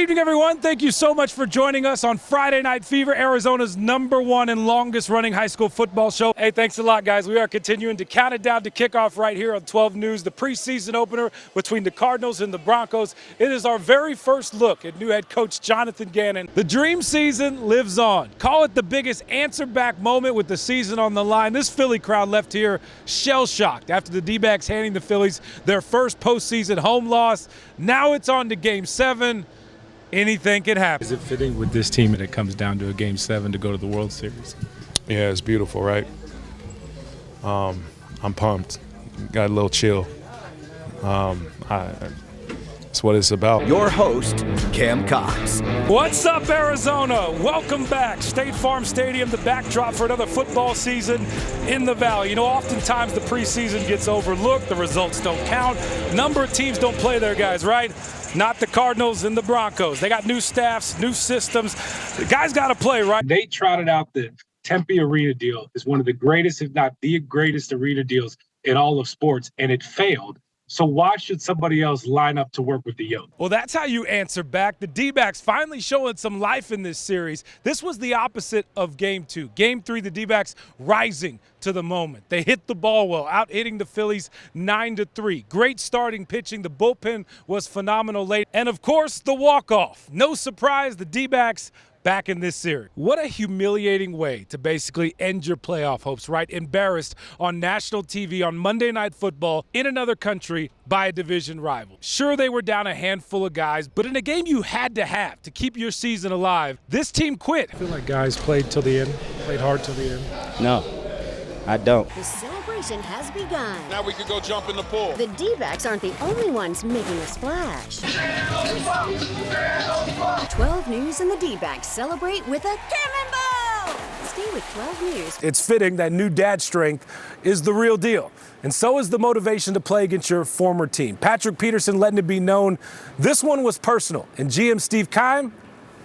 Good evening, everyone. Thank you so much for joining us on Friday Night Fever, Arizona's #1 and longest running high school football show. Hey, thanks a lot, guys. We are continuing to count it down to kickoff right here on 12 News, the preseason opener between the Cardinals and the Broncos. It is our very first look at new head coach Jonathan Gannon. The dream season lives on. Call it the biggest answer-back moment with the season on the line. This Philly crowd left here shell-shocked after the D-backs handing the Phillies their first postseason home loss. Now it's on to Game 7. Anything can happen. Is it fitting with this team that it comes down to a Game 7 to go to the World Series? Yeah, it's beautiful, right? I'm pumped. Got a little chill. That's what it's about. Your host, Cam Cox. What's up, Arizona? Welcome back. State Farm Stadium, the backdrop for another football season in the Valley. You know, oftentimes the preseason gets overlooked. The results don't count. Number of teams don't play their guys, right? Not the Cardinals and the Broncos. They got new staffs, new systems. The guys got to play, right? They trotted out the Tempe Arena deal as one of the greatest, if not the greatest arena deals in all of sports, and it failed. So why should somebody else line up to work with the yoke? Well, that's how you answer back. The D-backs finally showing some life in this series. This was the opposite of Game 2. Game 3, the D-backs rising to the moment. They hit the ball well, out-hitting the Phillies 9-3. Great starting pitching. The bullpen was phenomenal late. And, of course, the walk-off. No surprise, the D-backs back in this series. What a humiliating way to basically end your playoff hopes, right? Embarrassed on national TV on Monday Night Football in another country by a division rival. Sure, they were down a handful of guys, but in a game you had to have to keep your season alive, this team quit. I feel like guys played till the end, played hard till the end. No, I don't. The celebration has begun. Now we could go jump in the pool. The D-backs aren't the only ones making a splash. 12 News and the D-backs celebrate with a cannonball! Stay with 12 News. It's fitting that new dad strength is the real deal. And so is the motivation to play against your former team. Patrick Peterson letting it be known this one was personal. And GM Steve Keim,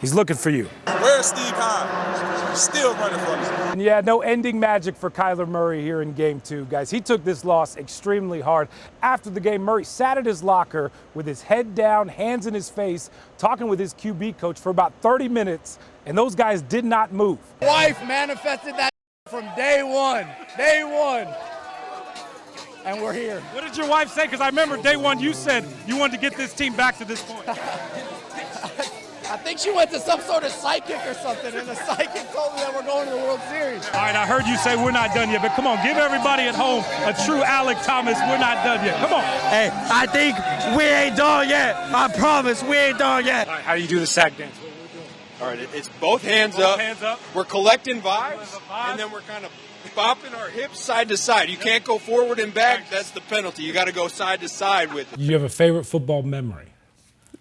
he's looking for you. Where's Steve Keim? Still running for me. And yeah, no ending magic for Kyler Murray here in Game 2, guys. He took this loss extremely hard. After the game, Murray sat at his locker with his head down, hands in his face, talking with his QB coach for about 30 minutes, and those guys did not move. Wife manifested that from day one. Day one. And we're here. What did your wife say? Because I remember day one you said you wanted to get this team back to this point. I think she went to some sort of psychic or something, and the psychic told me that we're going to the World Series. All right, I heard you say we're not done yet, but come on, give everybody at home a true Alec Thomas, we're not done yet. Come on. Hey, I think we ain't done yet. I promise we ain't done yet. All right, how do you do the sack dance? All right, it's both hands up. Hands up. We're collecting vibes, and then we're kind of bopping our hips side to side. You can't go forward and back. That's the penalty. You got to go side to side with it. You have a favorite football memory?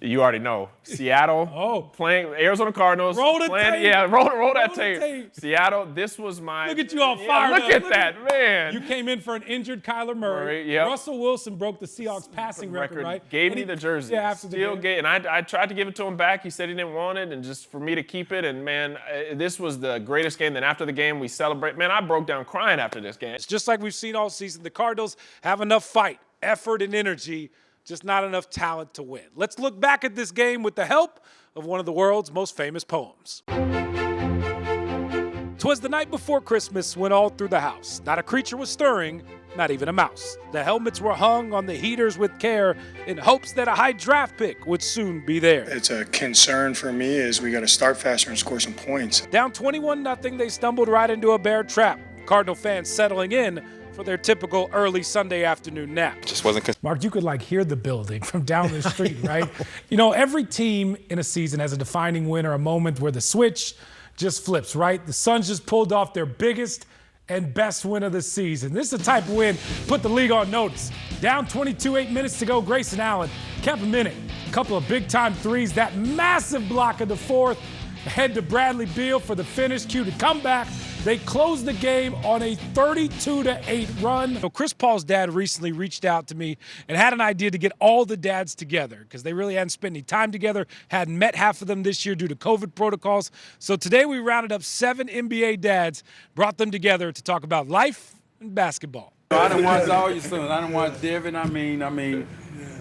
You already know. Seattle, playing Arizona Cardinals. Roll the tape. Yeah, roll that tape. Seattle, this was my. Look at you all fired up. Look at that, you. man. You came in for an injured Kyler Murray. Yep. Russell Wilson broke the Seahawks passing record, right? Gave me the jersey. Yeah, after Still the game. and I tried to give it to him back. He said he didn't want it, and just for me to keep it. And, man, this was the greatest game. Then after the game, we celebrate. Man, I broke down crying after this game. It's just like we've seen all season. The Cardinals have enough fight, effort, and energy, just not enough talent to win. Let's look back at this game with the help of one of the world's most famous poems. 'Twas the night before Christmas when all through the house not a creature was stirring, not even a mouse. The helmets were hung on the heaters with care in hopes that a high draft pick would soon be there. It's a concern for me is we got to start faster and score some points. Down 21-0, they stumbled right into a bear trap. Cardinal fans settling in for their typical early Sunday afternoon nap. Just wasn't. Mark, you could hear the building from down the street, right? You know, every team in a season has a defining win or a moment where the switch just flips, right? The Suns just pulled off their biggest and best win of the season. This is the type of win put the league on notice. Down 22, 8 minutes to go, Grayson Allen kept them in it. A couple of big-time threes, that massive block of the fourth, ahead to Bradley Beal for the finish, cue to come back. They closed the game on a 32-8 run. So Chris Paul's dad recently reached out to me and had an idea to get all the dads together because they really hadn't spent any time together, hadn't met half of them this year due to COVID protocols. So today we rounded up 7 NBA dads, brought them together to talk about life and basketball. I done watched all your sons. I done watched Devin. I mean,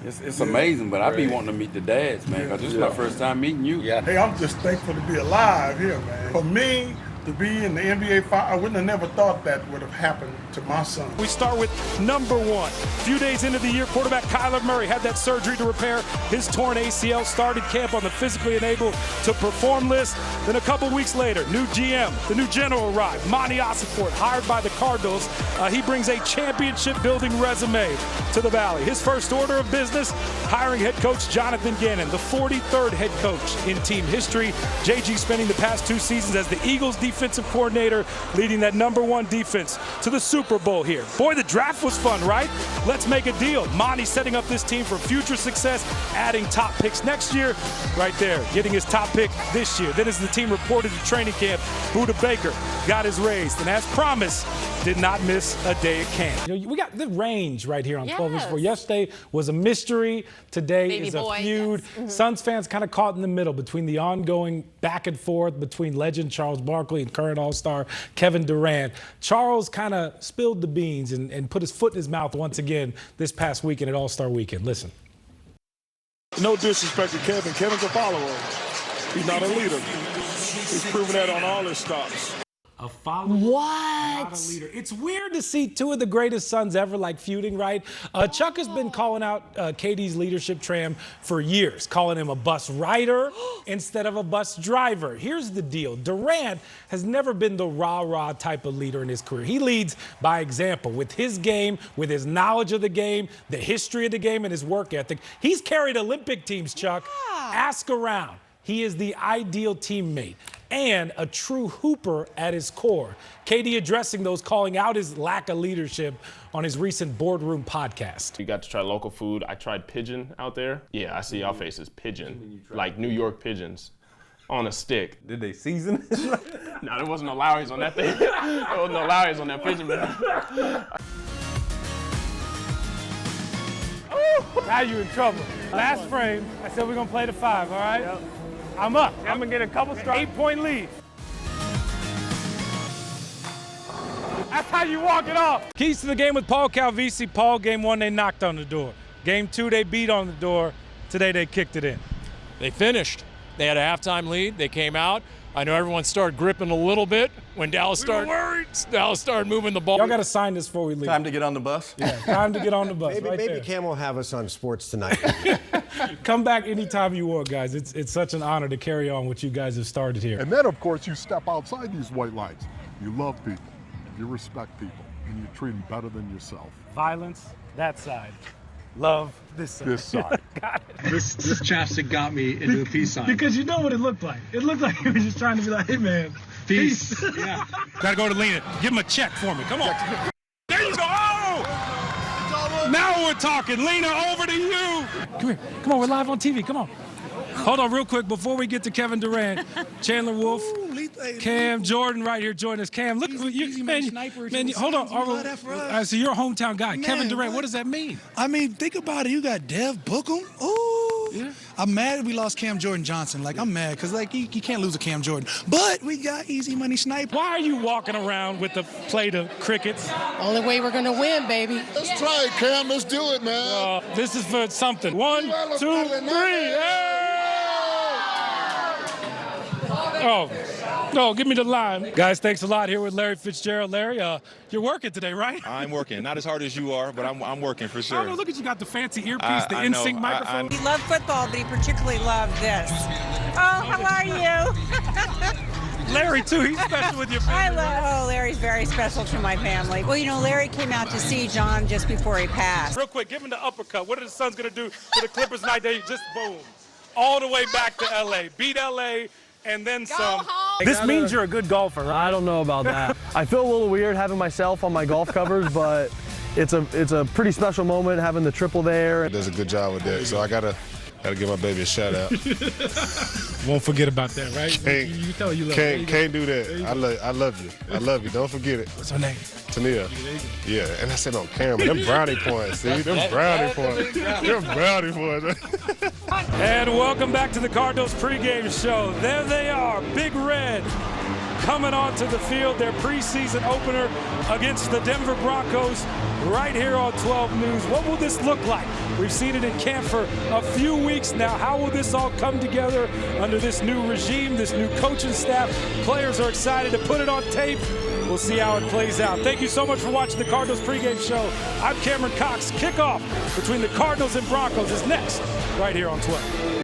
It's amazing, but I be wanting to meet the dads, man, because this is my first time meeting you. Yeah. Hey, I'm just thankful to be alive here, man. For me, to be in the NBA I wouldn't have never thought that would have happened to my son. We start with number one. A few days into the year, quarterback Kyler Murray had that surgery to repair his torn ACL, started camp on the physically unable to perform list. Then a couple weeks later, new GM, the new general arrived, Monty Ossenfort, hired by the Cardinals. He brings a championship-building resume to the Valley. His first order of business, hiring head coach Jonathan Gannon, the 43rd head coach in team history. JG spending the past 2 seasons as the Eagles defensive coordinator, leading that number one defense to the Super Bowl here. Boy, the draft was fun, right? Let's make a deal. Monty setting up this team for future success, adding top picks next year. Right there, getting his top pick this year. Then as the team reported to training camp, Budda Baker got his raise, and as promised, did not miss a day at camp. You know, we got the range right here on 12 News 4. Yesterday was a mystery. Today is a feud. Suns fans kind of caught in the middle between the ongoing back and forth between legend Charles Barkley and current All-Star Kevin Durant. Charles kind of spilled the beans and put his foot in his mouth once again this past weekend at All-Star Weekend. Listen. No disrespect to Kevin. Kevin's a follower. He's not a leader. He's proven that on all his stops. A follower, not a leader. It's weird to see two of the greatest sons ever like feuding, right? Chuck has been calling out KD's leadership tram for years, calling him a bus rider instead of a bus driver. Here's the deal. Durant has never been the rah-rah type of leader in his career. He leads by example with his game, with his knowledge of the game, the history of the game, and his work ethic. He's carried Olympic teams, Chuck. Yeah. Ask around. He is the ideal teammate and a true hooper at his core. KD addressing those, calling out his lack of leadership on his recent boardroom podcast. We got to try local food. I tried pigeon out there. Yeah, I see y'all faces. Pigeon, like New York pigeons on a stick. Did they season it? No, there wasn't no Lowry's on that thing. There wasn't no Lowry's on that pigeon, man. Now you in trouble. Last frame, I said we're gonna play to 5, all right? Yep. I'm up. I'm gonna get a couple strikes. 8-point lead. That's how you walk it off. Keys to the game with Paul Calvisi. Paul, game 1, they knocked on the door. Game 2, they beat on the door. Today, they kicked it in. They finished. They had a halftime lead. They came out. I know everyone started gripping a little bit when Dallas started moving the ball. Y'all got to sign this before we leave. Time to get on the bus? Yeah, time to get on the bus. Maybe Cam will have us on sports tonight. Come back anytime you want, guys. It's such an honor to carry on what you guys have started here. And then, of course, you step outside these white lines. You love people, you respect people, and you treat them better than yourself. Violence, that side. Love, this side. This side. Got it. This chapstick got me into a peace sign. Because you know what it looked like. It looked like he was just trying to be like, hey, man, peace. Yeah. Got to go to Lindner. Give him a check for me. Come on. There you go. Oh! Now we're talking. Lindner, over to you. Come here. Come on, we're live on TV. Come on. Hold on real quick before we get to Kevin Durant. Chandler Wolf, Cam Jordan right here joining us. Cam, look, hold on. So you're a hometown guy. Man, Kevin Durant, what does that mean? I mean, think about it. You got Dev Bookham. Ooh. Yeah. I'm mad we lost Cam Jordan Johnson. Like, I'm mad because, like, you can't lose a Cam Jordan. But we got Easy Money Sniper. Why are you walking around with a plate of crickets? Only way we're going to win, baby. Let's try it, Cam. Let's do it, man. This is for something. 1, 2, 3. Hey! Oh, no, give me the line. Guys, thanks a lot. Here with Larry Fitzgerald. Larry, you're working today, right? I'm working. Not as hard as you are, but I'm working for sure. I don't know, look at you got the fancy earpiece, the NSYNC microphone. He loved football, but he particularly loved this. Oh, how are you? Larry, too, he's special with your family. Larry's very special to my family. Well, you know, Larry came out to see John just before he passed. Real quick, give him the uppercut. What are the Suns going to do for the Clippers night? They just boom. All the way back to L.A. Beat L.A., and then some. This means you're a good golfer, right? I don't know about that. I feel a little weird having myself on my golf covers, but it's a pretty special moment having the triple there. He does a good job with that, so I gotta give my baby a shout out. Won't forget about that, right? You tell you love her. Can't do that. I love you. I love you. Don't forget it. What's her name? Tania. Yeah, and I said on camera. Them brownie points, see? Them brownie points. Them brownie points. And welcome back to the Cardinals pregame show. There they are, Big Red, coming onto the field, their preseason opener against the Denver Broncos right here on 12 News. What will this look like? We've seen it in camp for a few weeks now. How will this all come together under this new regime, this new coaching staff? Players are excited to put it on tape. We'll see how it plays out. Thank you so much for watching the Cardinals pregame show. I'm Cameron Cox. Kickoff between the Cardinals and Broncos is next right here on 12.